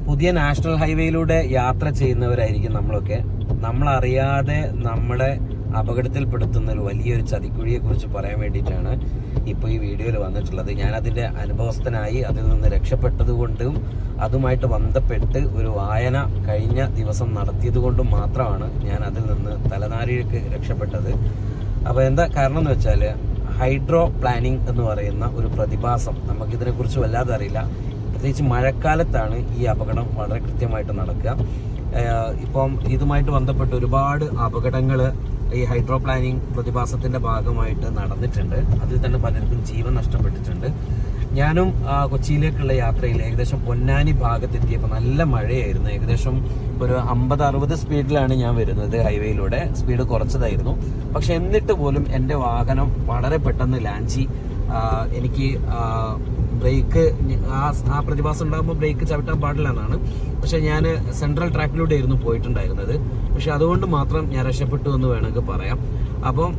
പുതിയ നാഷണൽ ഹൈവേയിലൂടെ യാത്ര ചെയ്യുന്നവരായിരിക്കും നമ്മളൊക്കെ. നമ്മളറിയാതെ നമ്മളെ അപകടത്തിൽപ്പെടുത്തുന്ന ഒരു വലിയൊരു ചതിക്കുഴിയെ കുറിച്ച് പറയാൻ വേണ്ടിയിട്ടാണ് ഇപ്പോൾ ഈ വീഡിയോയിൽ വന്നിട്ടുള്ളത്. ഞാനതിൻ്റെ അനുഭവസ്ഥനായി അതിൽ നിന്ന് രക്ഷപ്പെട്ടത് കൊണ്ടും അതുമായിട്ട് ബന്ധപ്പെട്ട് ഒരു വായന കഴിഞ്ഞ ദിവസം നടത്തിയത് കൊണ്ടും മാത്രമാണ് ഞാൻ അതിൽ നിന്ന് തലനാരിഴക്ക് രക്ഷപ്പെട്ടത്. അപ്പോൾ എന്താ കാരണം എന്ന് വെച്ചാൽ, ഹൈഡ്രോ പ്ലാനിങ് എന്ന് പറയുന്ന ഒരു പ്രതിഭാസം നമുക്കിതിനെക്കുറിച്ച് വല്ലാതെ അറിയില്ല. പ്രത്യേകിച്ച് മഴക്കാലത്താണ് ഈ അപകടം വളരെ കൃത്യമായിട്ട് നടക്കുക. ഇപ്പം ഇതുമായിട്ട് ബന്ധപ്പെട്ട് ഒരുപാട് അപകടങ്ങൾ ഈ ഹൈഡ്രോ പ്ലാനിങ് പ്രതിഭാസത്തിന്റെ ഭാഗമായിട്ട് നടന്നിട്ടുണ്ട്. അതിൽ തന്നെ പലർക്കും ജീവൻ നഷ്ടപ്പെട്ടിട്ടുണ്ട്. ഞാനും കൊച്ചിയിലേക്കുള്ള യാത്രയിൽ ഏകദേശം പൊന്നാനി ഭാഗത്തെത്തിയപ്പോൾ നല്ല മഴയായിരുന്നു. ഏകദേശം ഒരു 50-60 സ്പീഡിലാണ് ഞാൻ വരുന്നത്. ഹൈവേയിലൂടെ സ്പീഡ് കുറച്ചതായിരുന്നു. പക്ഷെ എന്നിട്ട് പോലും എൻ്റെ വാഹനം വളരെ പെട്ടെന്ന് ലാഞ്ചി. എനിക്ക് ബ്രേക്ക് ആ പ്രതിഭാസം ഉണ്ടാകുമ്പോൾ ബ്രേക്ക് ചവിട്ടാൻ പാടില്ല എന്നാണ്. പക്ഷെ ഞാൻ സെൻട്രൽ ട്രാക്കിലൂടെ ആയിരുന്നു പോയിട്ടുണ്ടായിരുന്നത്. പക്ഷെ അതുകൊണ്ട് മാത്രം ഞാൻ രക്ഷപ്പെട്ടു എന്ന് വേണമെങ്കിൽ പറയാം. അപ്പം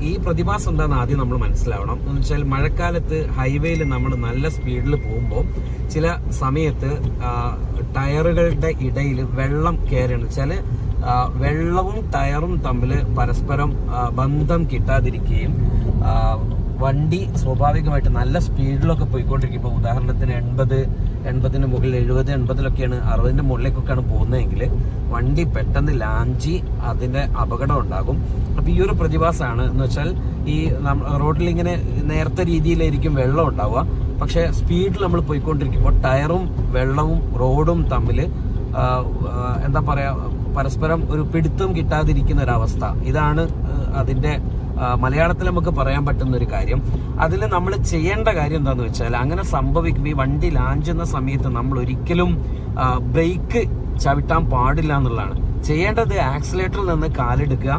ഈ പ്രതിഭാസം എന്താണെന്ന് ആദ്യം നമ്മൾ മനസ്സിലാവണം. എന്ന് വെച്ചാൽ, മഴക്കാലത്ത് ഹൈവേയിൽ നമ്മൾ നല്ല സ്പീഡിൽ പോകുമ്പോൾ ചില സമയത്ത് ടയറുകളുടെ ഇടയിൽ വെള്ളം കയറുകയാണ് വെച്ചാൽ വെള്ളവും ടയറും തമ്മിൽ പരസ്പരം ബന്ധം കിട്ടാതിരിക്കുകയും വണ്ടി സ്വാഭാവികമായിട്ട് നല്ല സ്പീഡിലൊക്കെ പോയിക്കൊണ്ടിരിക്കും. ഇപ്പോൾ ഉദാഹരണത്തിന് 80-ന് മുകളിൽ 70-80-ലൊക്കെയാണ് 60-ന്റെ മുകളിലേക്കൊക്കെയാണ് പോകുന്നതെങ്കിൽ വണ്ടി പെട്ടെന്ന് ലാഞ്ചി അതിന്റെ അപകടം ഉണ്ടാകും. അപ്പൊ ഈ ഒരു പ്രതിഭാസമാണ് എന്ന് വെച്ചാൽ, ഈ റോഡിൽ ഇങ്ങനെ നേരത്തെ രീതിയിലായിരിക്കും വെള്ളം ഉണ്ടാവുക. പക്ഷെ സ്പീഡിൽ നമ്മൾ പോയിക്കൊണ്ടിരിക്കുമ്പോൾ ടയറും വെള്ളവും റോഡും തമ്മിൽ എന്താ പറയാ, പരസ്പരം ഒരു പിടുത്തം കിട്ടാതിരിക്കുന്ന ഒരവസ്ഥ. ഇതാണ് അതിന്റെ മലയാളത്തിൽ നമുക്ക് പറയാൻ പറ്റുന്ന ഒരു കാര്യം. അതിൽ നമ്മൾ ചെയ്യേണ്ട കാര്യം എന്താണെന്ന് വെച്ചാൽ, അങ്ങനെ സംഭവിക്കും ഈ വണ്ടി ലാഞ്ചുന്ന സമയത്ത് നമ്മൾ ഒരിക്കലും ബ്രേക്ക് ചവിട്ടാൻ പാടില്ല എന്നുള്ളതാണ് ചെയ്യേണ്ടത്. ആക്സിലേറ്ററിൽ നിന്ന് കാലെടുക്കുക,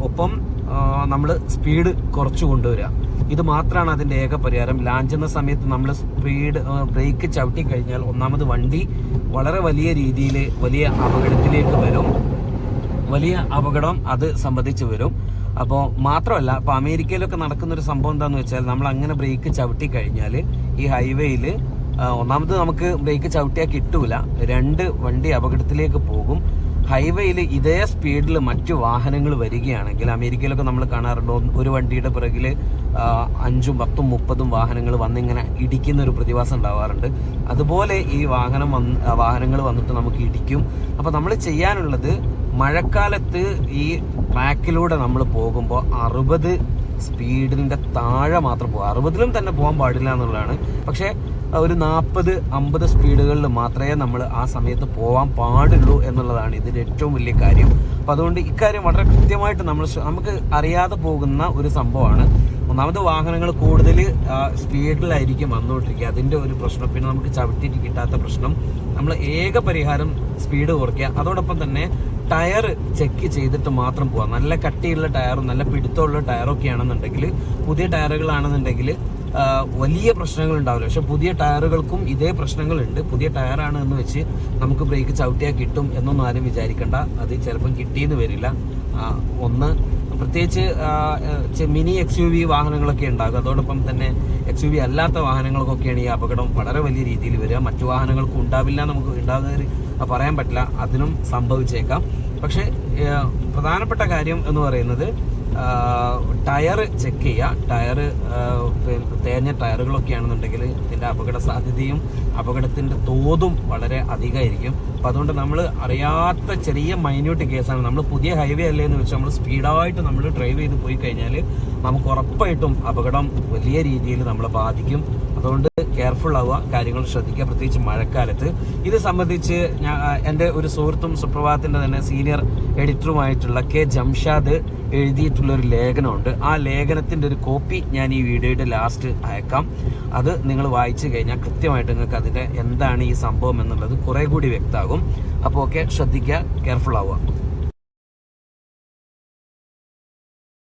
ഒപ്പം നമ്മൾ സ്പീഡ് കുറച്ചു കൊണ്ടുവരിക. ഇത് മാത്രമാണ് അതിന്റെ ഏക പരിഹാരം. ലാഞ്ചുന്ന സമയത്ത് നമ്മൾ ബ്രേക്ക് ചവിട്ടി കഴിഞ്ഞാൽ ഒന്നാമത് വണ്ടി വളരെ വലിയ രീതിയിൽ വലിയ അപകടത്തിലേക്ക് വരും. വലിയ അപകടം അത് സംബന്ധിച്ച് വരും. അപ്പോൾ മാത്രമല്ല, ഇപ്പോൾ അമേരിക്കയിലൊക്കെ നടക്കുന്ന ഒരു സംഭവം എന്താണെന്ന് വെച്ചാൽ, നമ്മൾ അങ്ങനെ ബ്രേക്ക് ചവിട്ടി കഴിഞ്ഞാൽ ഈ ഹൈവേയിൽ ഒന്നാമത് നമുക്ക് ബ്രേക്ക് ചവിട്ടിയാൽ കിട്ടൂല, 2 വണ്ടി അപകടത്തിലേക്ക് പോകും. ഹൈവേയിൽ ഇതേ സ്പീഡിൽ മറ്റു വാഹനങ്ങൾ വരികയാണെങ്കിൽ, അമേരിക്കയിലൊക്കെ നമ്മൾ കാണാറുണ്ടോ, ഒരു വണ്ടിയുടെ പിറകിൽ 5, 10, 30 വാഹനങ്ങൾ വന്നിങ്ങനെ ഇടിക്കുന്ന ഒരു പ്രതിഭാസം ഉണ്ടാവാറുണ്ട്. അതുപോലെ ഈ വാഹനങ്ങൾ വന്നിട്ട് നമുക്ക് ഇടിക്കും. അപ്പോൾ നമ്മൾ ചെയ്യാനുള്ളത്, മഴക്കാലത്ത് ഈ ട്രാക്കിലൂടെ നമ്മൾ പോകുമ്പോൾ 60 സ്പീഡിന്റെ താഴെ മാത്രം പോകുക. 60-ലും തന്നെ പോകാൻ പാടില്ല എന്നുള്ളതാണ്. പക്ഷേ ഒരു 40-50 സ്പീഡുകളിൽ മാത്രമേ നമ്മൾ ആ സമയത്ത് പോകാൻ പാടുള്ളൂ എന്നുള്ളതാണ് ഇതിൻ്റെ ഏറ്റവും വലിയ കാര്യം. അപ്പം അതുകൊണ്ട് ഇക്കാര്യം വളരെ കൃത്യമായിട്ട് നമുക്ക് അറിയാതെ പോകുന്ന ഒരു സംഭവമാണ്. ഒന്നാമത് വാഹനങ്ങൾ കൂടുതൽ സ്പീഡിലായിരിക്കും വന്നുകൊണ്ടിരിക്കുക, അതിൻ്റെ ഒരു പ്രശ്നം. പിന്നെ നമുക്ക് ചവിട്ടിയിട്ട് കിട്ടാത്ത പ്രശ്നം. നമ്മൾ ഏക പരിഹാരം സ്പീഡ് കുറയ്ക്കുക. അതോടൊപ്പം തന്നെ ടയർ ചെക്ക് ചെയ്തിട്ട് മാത്രം പോവാം. നല്ല കട്ടിയുള്ള ടയറും നല്ല പിടുത്തമുള്ള ടയറൊക്കെ ആണെന്നുണ്ടെങ്കിൽ, പുതിയ ടയറുകളാണെന്നുണ്ടെങ്കിൽ വലിയ പ്രശ്നങ്ങൾ ഉണ്ടാവില്ല. പക്ഷെ പുതിയ ടയറുകൾക്കും ഇതേ പ്രശ്നങ്ങളുണ്ട്. പുതിയ ടയറാണ് എന്ന് വെച്ച് നമുക്ക് ബ്രേക്ക് ചവിട്ടിയാൽ കിട്ടും എന്നൊന്നും ആരും വിചാരിക്കേണ്ട. അത് ചിലപ്പം കിട്ടിയെന്ന് വരില്ല. പ്രത്യേകിച്ച് മിനി XUV വാഹനങ്ങളൊക്കെ ഉണ്ടാകും. അതോടൊപ്പം തന്നെ XUV അല്ലാത്ത വാഹനങ്ങൾക്കൊക്കെയാണ് ഈ അപകടം വളരെ വലിയ രീതിയിൽ വരിക. മറ്റു വാഹനങ്ങൾക്കും ഉണ്ടാവില്ല, നമുക്ക് ഉണ്ടാകുന്ന പറയാൻ പറ്റില്ല, അതിനും സംഭവിച്ചേക്കാം. പക്ഷെ പ്രധാനപ്പെട്ട കാര്യം എന്ന് പറയുന്നത്, ടയർ ചെക്ക് ചെയ്യുക. ടയർ തേഞ്ഞ ടയറുകളൊക്കെ ആണെന്നുണ്ടെങ്കിൽ ഇതിൻ്റെ അപകട സാധ്യതയും അപകടത്തിൻ്റെ തോതും വളരെ അധികമായിരിക്കും. അപ്പം അതുകൊണ്ട് നമ്മൾ അറിയാത്ത ചെറിയ മൈന്യൂട്ട് കേസാണ്. നമ്മൾ പുതിയ ഹൈവേ അല്ലേ എന്ന് വെച്ചാൽ നമ്മൾ സ്പീഡായിട്ട് നമ്മൾ ഡ്രൈവ് ചെയ്ത് പോയി കഴിഞ്ഞാൽ നമുക്ക് ഉറപ്പായിട്ടും അപകടം വലിയ രീതിയിൽ നമ്മളെ ബാധിക്കും. അതുകൊണ്ട് കെയർഫുൾ ആവുക, കാര്യങ്ങൾ ശ്രദ്ധിക്കുക, പ്രത്യേകിച്ച് മഴക്കാലത്ത്. ഇത് സംബന്ധിച്ച് എൻ്റെ ഒരു സുഹൃത്തും സുപ്രഭാതത്തിൻ്റെ തന്നെ സീനിയർ എഡിറ്ററുമായിട്ടുള്ള K. ജംഷാദ് എഴുതിയിട്ടുള്ളൊരു ലേഖനമുണ്ട്. ആ ലേഖനത്തിൻ്റെ ഒരു കോപ്പി ഞാൻ ഈ വീഡിയോയുടെ ലാസ്റ്റ് അയക്കാം. അത് നിങ്ങൾ വായിച്ചു കഴിഞ്ഞാൽ കൃത്യമായിട്ട് നിങ്ങൾക്ക് അതിൻ്റെ എന്താണ് ഈ സംഭവം എന്നുള്ളത് കുറേ കൂടി വ്യക്തമാകും. അപ്പോൾ ഓക്കെ, ശ്രദ്ധിക്കുക, കെയർഫുൾ ആവുക.